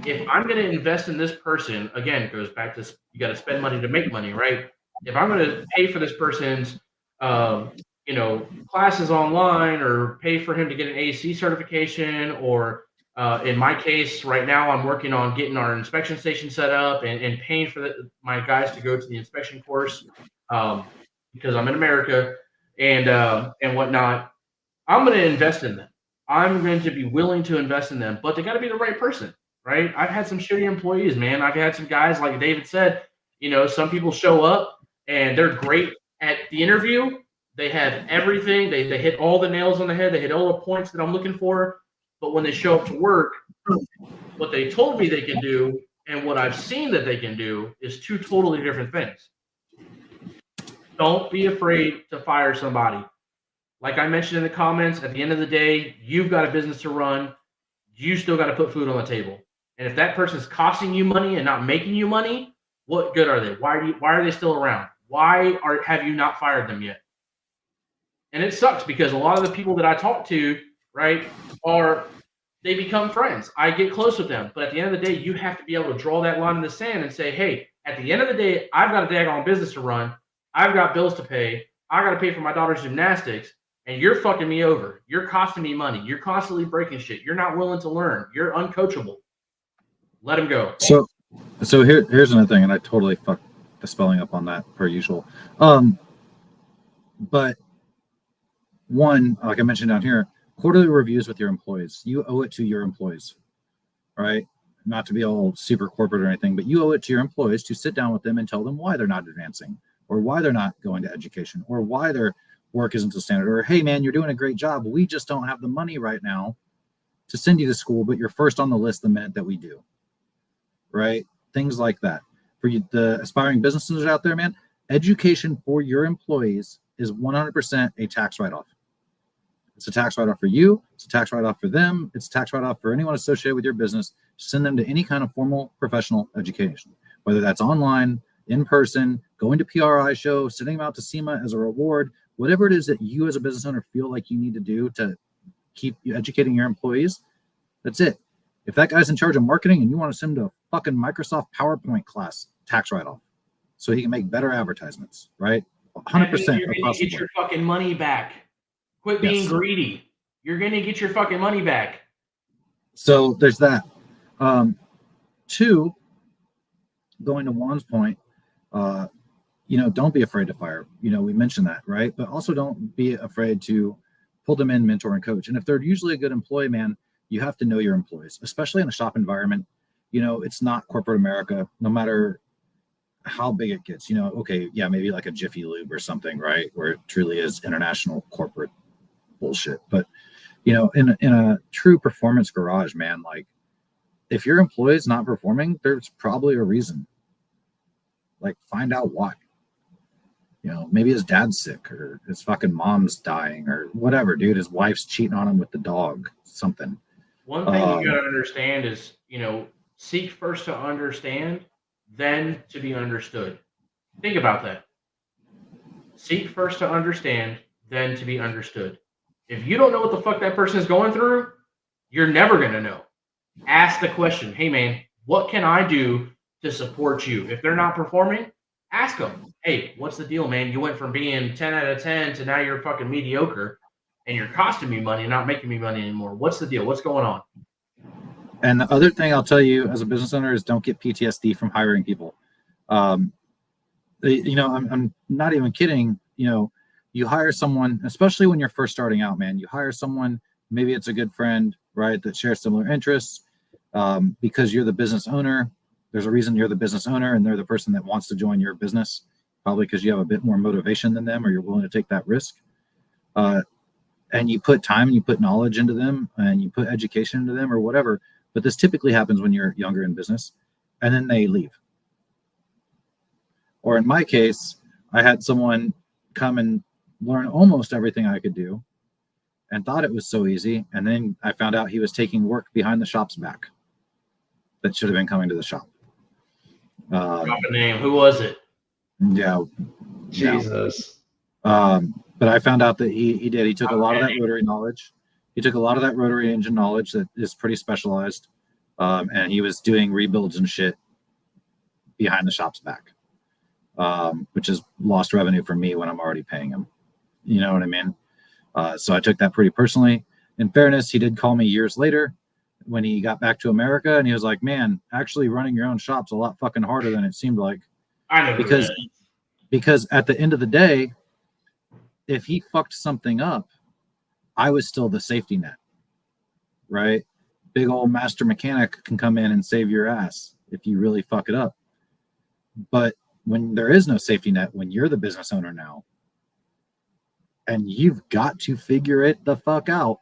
If I'm going to invest in this person, again, it goes back to, you got to spend money to make money, right? If I'm going to pay for this person's, classes online or pay for him to get an AC certification, or in my case, right now, I'm working on getting our inspection station set up and paying for my guys to go to the inspection course because I'm in America and whatnot. I'm going to invest in them. I'm going to be willing to invest in them, but they got to be the right person, right? I've had some shitty employees, man. I've had some guys, like David said, some people show up and they're great at the interview. They have everything. They hit all the nails on the head. They hit all the points that I'm looking for. But when they show up to work, what they told me they can do and what I've seen that they can do is two totally different things. Don't be afraid to fire somebody. Like I mentioned in the comments, at the end of the day, you've got a business to run. You still got to put food on the table. And if that person's costing you money and not making you money, what good are they? Why are they still around? Have you not fired them yet? And it sucks because a lot of the people that I talk to, right, they become friends. I get close with them. But at the end of the day, you have to be able to draw that line in the sand and say, hey, at the end of the day, I've got a daggone business to run. I've got bills to pay. I got to pay for my daughter's gymnastics. And you're fucking me over. You're costing me money. You're constantly breaking shit. You're not willing to learn. You're uncoachable. Let him go. So here's another thing, and I totally fucked the spelling up on that per usual. But one, like I mentioned down here, quarterly reviews with your employees. You owe it to your employees, right? Not to be all super corporate or anything, but you owe it to your employees to sit down with them and tell them why they're not advancing, or why they're not going to education, or why their work isn't to standard, or hey man, you're doing a great job. We just don't have the money right now to send you to school, but you're first on the list the minute that we do, right? Things like that. For you, the aspiring business owners out there, man, education for your employees is 100% a tax write-off. It's a tax write-off for you. It's a tax write-off for them. It's a tax write-off for anyone associated with your business. Send them to any kind of formal professional education, whether that's online, in person, going to PRI show, sending them out to SEMA as a reward, whatever it is that you as a business owner feel like you need to do to keep educating your employees. That's it. If that guy's in charge of marketing and you want to send him to a fucking Microsoft PowerPoint class, tax write-off, so he can make better advertisements, right? 100%. You're going to get your fucking money back. Quit being greedy. You're going to get your fucking money back. So there's that. Two, going to Juan's point, don't be afraid to fire. We mentioned that, right? But also don't be afraid to pull them in, mentor, and coach. And if they're usually a good employee, man, you have to know your employees, especially in a shop environment. It's not corporate America, no matter how big it gets. Okay, yeah, maybe like a Jiffy Lube or something, right? Where it truly is international corporate bullshit. But, in a true performance garage, man, like if your employee's not performing, there's probably a reason. Like, find out why. Maybe his dad's sick, or his fucking mom's dying, or whatever, dude. His wife's cheating on him with the dog, something. One thing you got to understand is, seek first to understand, then to be understood. Think about that. Seek first to understand, then to be understood. If you don't know what the fuck that person is going through, you're never going to know. Ask the question, hey man, what can I do to support you? If they're not performing, ask them, hey, what's the deal, man? You went from being 10 out of 10 to now you're fucking mediocre and you're costing me money, not making me money anymore. What's the deal? What's going on? And the other thing I'll tell you as a business owner is don't get PTSD from hiring people. I'm not even kidding. You hire someone, especially when you're first starting out, man, you hire someone, maybe it's a good friend, right, that shares similar interests, because you're the business owner. There's a reason you're the business owner and they're the person that wants to join your business, probably because you have a bit more motivation than them, or you're willing to take that risk. And you put time and you put knowledge into them and you put education into them or whatever. But this typically happens when you're younger in business, and then they leave. Or in my case, I had someone come and learn almost everything I could do and thought it was so easy. And then I found out he was taking work behind the shop's back that should have been coming to the shop. Drop a name. Who was it? Yeah. Jesus. But I found out that he did. He took a lot of that rotary knowledge. He took a lot of that rotary engine knowledge that is pretty specialized. And he was doing rebuilds and shit behind the shop's back, which is lost revenue for me when I'm already paying him. You know what I mean? So I took that pretty personally. In fairness, he did call me years later when he got back to America, and he was like, "Man, actually running your own shop's a lot fucking harder than it seemed like." I know Because at the end of the day, if he fucked something up, I was still the safety net, right? Big old master mechanic can come in and save your ass if you really fuck it up. But when there is no safety net, when you're the business owner now, and you've got to figure it the fuck out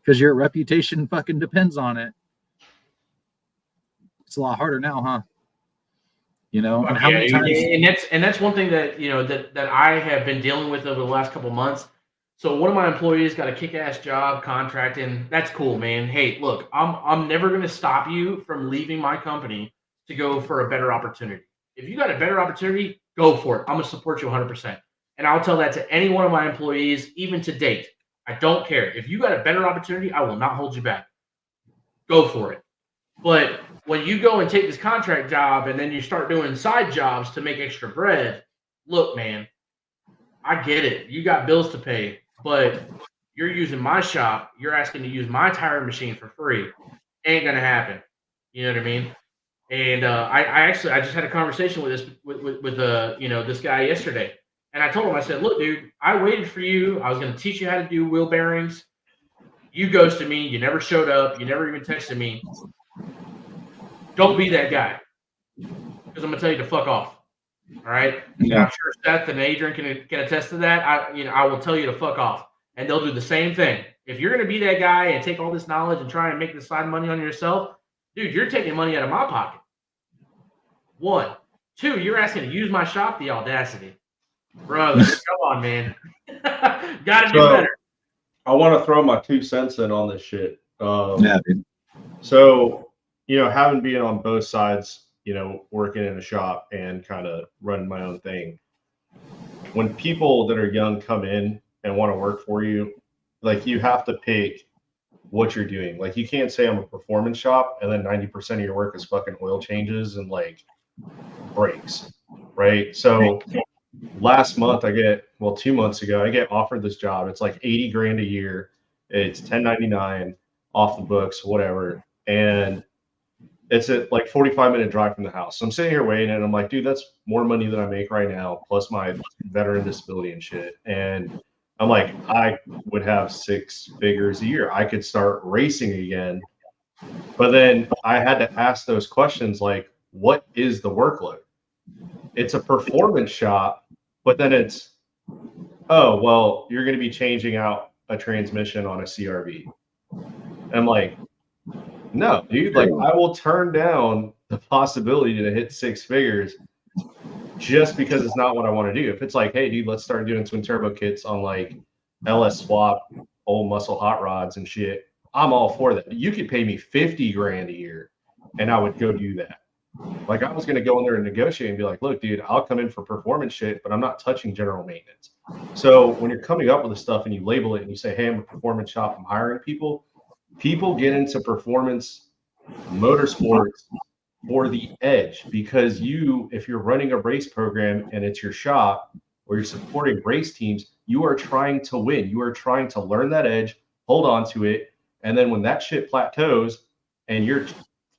because your reputation fucking depends on it. It's a lot harder now, huh? You know, and how many times? And that's one thing that that I have been dealing with over the last couple of months. So one of my employees got a kick-ass job contracting. That's cool, man. Hey, look, I'm never going to stop you from leaving my company to go for a better opportunity. If you got a better opportunity, go for it. I'm going to support you 100%. And I'll tell that to any one of my employees, even to date. I don't care. If you got a better opportunity, I will not hold you back. Go for it. But when you go and take this contract job and then you start doing side jobs to make extra bread, look, man, I get it. You got bills to pay, but you're using my shop. You're asking to use my tire machine for free. Ain't going to happen. You know what I mean? And I just had a conversation with this guy yesterday. And I told him, I said, look, dude, I waited for you. I was going to teach you how to do wheel bearings. You ghosted me. You never showed up. You never even texted me. Don't be that guy. Because I'm going to tell you to fuck off. All right? Yeah. And I'm sure Seth and Adrian can attest to that. I will tell you to fuck off. And they'll do the same thing. If you're going to be that guy and take all this knowledge and try and make this side money on yourself, dude, you're taking money out of my pocket. 1. 2, you're asking to use my shop? The audacity. Brother, come on, man. Gotta do better. I want to throw my 2 cents in on this shit. Yeah, dude. So, having been on both sides, working in a shop and kind of running my own thing, when people that are young come in and want to work for you, like, you have to pick what you're doing. Like, you can't say I'm a performance shop and then 90% of your work is fucking oil changes and like brakes, right? So last month 2 months ago, I get offered this job. It's like 80 grand a year. It's 1099 off the books, whatever. And it's a like 45-minute drive from the house. So I'm sitting here waiting and I'm like, dude, that's more money than I make right now, plus my veteran disability and shit. And I'm like, I would have 6 figures a year. I could start racing again. But then I had to ask those questions like, what is the workload? It's a performance shop, but then it's, oh, well, you're going to be changing out a transmission on a CRV. And I'm like, no, dude, like, I will turn down the possibility to hit 6 figures just because it's not what I want to do. If it's like, hey, dude, let's start doing twin turbo kits on like LS swap, old muscle hot rods and shit, I'm all for that. You could pay me 50 grand a year and I would go do that. Like, I was going to go in there and negotiate and be like, look, dude, I'll come in for performance shit, but I'm not touching general maintenance. So when you're coming up with the stuff and you label it and you say, hey, I'm a performance shop, I'm hiring people get into performance motorsports for the edge, because if you're running a race program and it's your shop or you're supporting race teams, you are trying to win. You are trying to learn that edge, hold on to it. And then when that shit plateaus and you're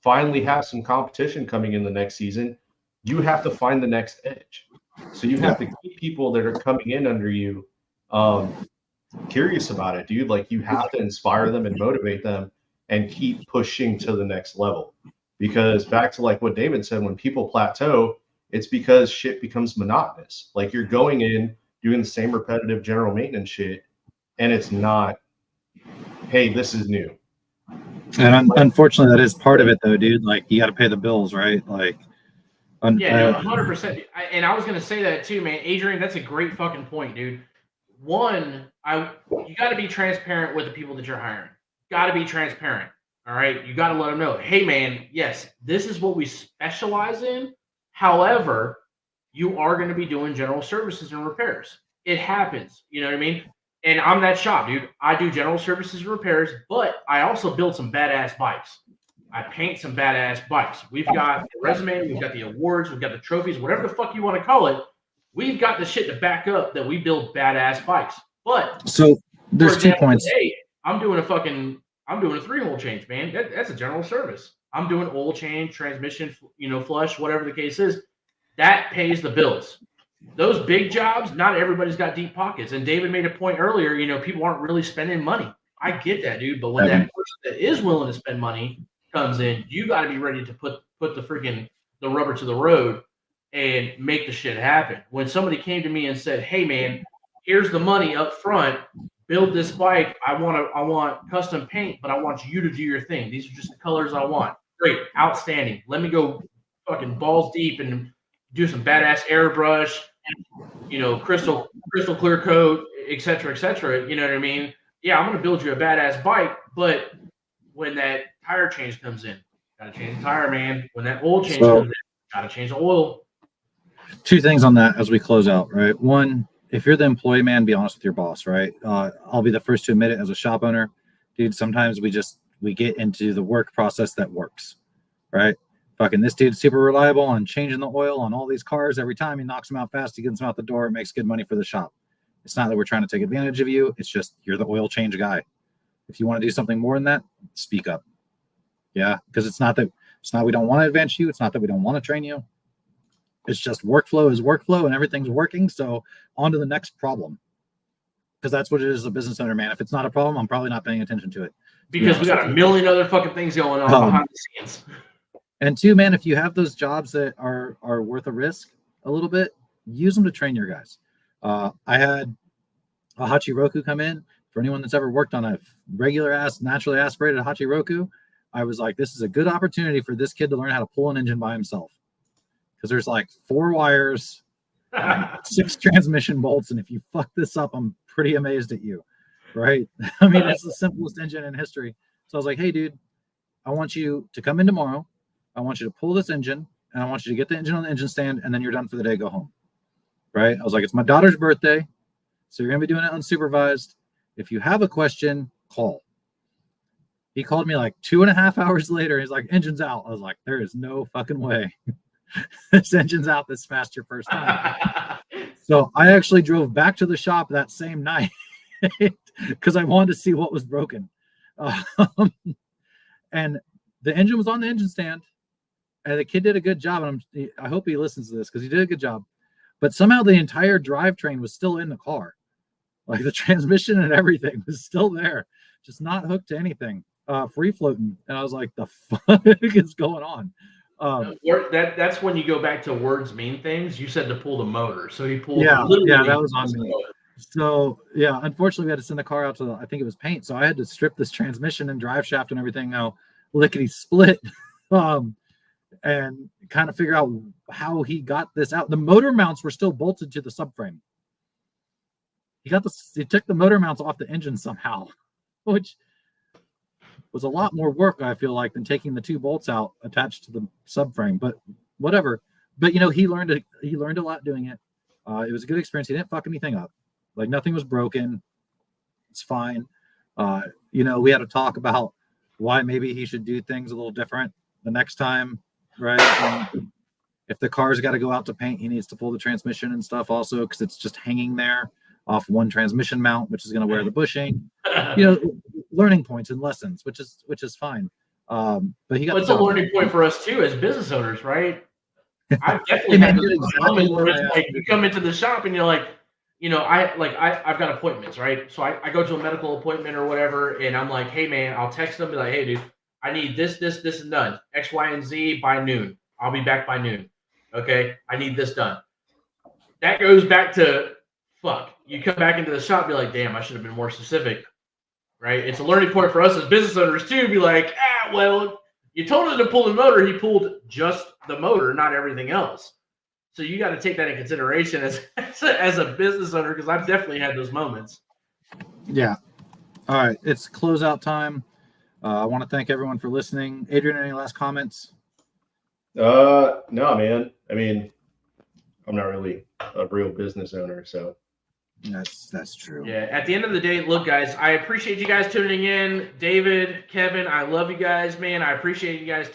finally have some competition coming in the next season, you have to find the next edge. So you have to keep people that are coming in under you curious about it, dude. Like, you have to inspire them and motivate them and keep pushing to the next level. Because back to like what David said, when people plateau, it's because shit becomes monotonous. Like, you're going in doing the same repetitive general maintenance shit, and it's not, hey, this is new. And unfortunately, that is part of it, though, dude. Like, you got to pay the bills, right? Like, 100%. And I was gonna say that too, man. Adrian, that's a great fucking point, dude. 1, you got to be transparent with the people that you're hiring. Got to be transparent. All right, you got to let them know, hey, man, yes, this is what we specialize in. However, you are going to be doing general services and repairs. It happens. You know what I mean? And I'm that shop, dude. I do general services and repairs, but I also build some badass bikes. I paint some badass bikes. We've got the resume, we've got the awards, we've got the trophies, whatever the fuck you want to call it. We've got the shit to back up that we build badass bikes. But so there's for example, 2 points. Hey, I'm doing a 3-hole change, man. That's a general service. I'm doing oil change, transmission, flush, whatever the case is. That pays the bills. Those big jobs, not everybody's got deep pockets. And David made a point earlier, people aren't really spending money. I get that, dude. But when that person that is willing to spend money comes in, you got to be ready to put the rubber to the road and make the shit happen. When somebody came to me and said, hey, man, here's the money up front. Build this bike. I want custom paint, but I want you to do your thing. These are just the colors I want. Great. Outstanding. Let me go fucking balls deep and do some badass airbrush, crystal clear coat, et cetera, et cetera. You know what I mean? Yeah, I'm going to build you a badass bike, but when that tire change comes in, got to change the tire, man. When that oil change comes in, got to change the oil. 2 things on that as we close out, right? One, if you're the employee, man, be honest with your boss, right? I'll be the first to admit it as a shop owner. Dude, sometimes we get into the work process that works, right? Fucking this dude's super reliable on changing the oil on all these cars. Every time he knocks them out fast, he gets them out the door, makes good money for the shop. It's not that we're trying to take advantage of you. It's just you're the oil change guy. If you want to do something more than that, speak up. Yeah, because it's not we don't want to advance you. It's not that we don't want to train you. It's just workflow is workflow and everything's working. So on to the next problem. Because that's what it is as a business owner, man. If it's not a problem, I'm probably not paying attention to it. Because we got a million other fucking things going on behind the scenes. And 2, man, if you have those jobs that are worth a risk a little bit, use them to train your guys. I had a Hachiroku come in. For anyone that's ever worked on a regular naturally aspirated Hachiroku, I was like, this is a good opportunity for this kid to learn how to pull an engine by himself. Because there's like 4 wires, 6 transmission bolts, and if you fuck this up, I'm pretty amazed at you, right? I mean, it's the simplest engine in history. So I was like, hey, dude, I want you to come in tomorrow. I want you to pull this engine, and I want you to get the engine on the engine stand, and then you're done for the day, go home, right? I was like, it's my daughter's birthday, so you're going to be doing it unsupervised. If you have a question, call. He called me like 2.5 hours later. He's like, engine's out. I was like, there is no fucking way. This engine's out this fast your first time. So I actually drove back to the shop that same night because I wanted to see what was broken. And the engine was on the engine stand, and the kid did a good job. And I hope he listens to this because he did a good job. But somehow the entire drivetrain was still in the car. Like the transmission and everything was still there, just not hooked to anything, free floating. And I was like, the fuck is going on? That's when you go back to words mean things. You said to pull the motor, so he pulled. Yeah, that was on me. So yeah, unfortunately, we had to send the car out to I think it was paint. So I had to strip this transmission and drive shaft and everything now lickety split, and kind of figure out how he got this out. The motor mounts were still bolted to the subframe. He took the motor mounts off the engine somehow, which was a lot more work, I feel like, than taking the 2 bolts out attached to the subframe, but whatever. But, he learned a lot doing it. It was a good experience. He didn't fuck anything up. Like, nothing was broken. It's fine. We had a talk about why maybe he should do things a little different the next time, right? If the car's got to go out to paint, he needs to pull the transmission and stuff also, because it's just hanging there off one transmission mount, which is going to wear the bushing. Learning points and lessons, which is fine. But he got. Well, it's a learning point for us too as business owners, right? I've definitely had those moments where it's like you come into the shop and you're like, I've got appointments, right? So I go to a medical appointment or whatever, and I'm like, hey man, I'll text them, be like, hey dude, I need this, and done. X, Y, and Z by noon. I'll be back by noon. Okay, I need this done. That goes back to fuck. You come back into the shop, be like, damn, I should have been more specific. Right? It's a learning point for us as business owners too. Be like, well, you told him to pull the motor. He pulled just the motor, not everything else. So you got to take that in consideration as a business owner, because I've definitely had those moments. Yeah. All right. It's closeout time. I want to thank everyone for listening. Adrian, any last comments? No, man. I mean, I'm not really a real business owner, so. That's true. Yeah. At the end of the day, look, guys, I appreciate you guys tuning in. David, Kevin, I love you guys, man. I appreciate you guys,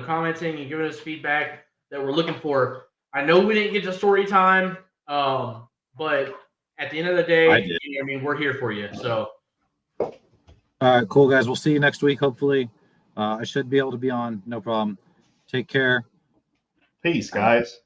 commenting and giving us feedback that we're looking for. I know we didn't get to story time. But at the end of the I day, did. I mean, we're here for you. So All right, cool guys. We'll see you next week. Hopefully, I should be able to be on. No problem. Take care. Peace, guys.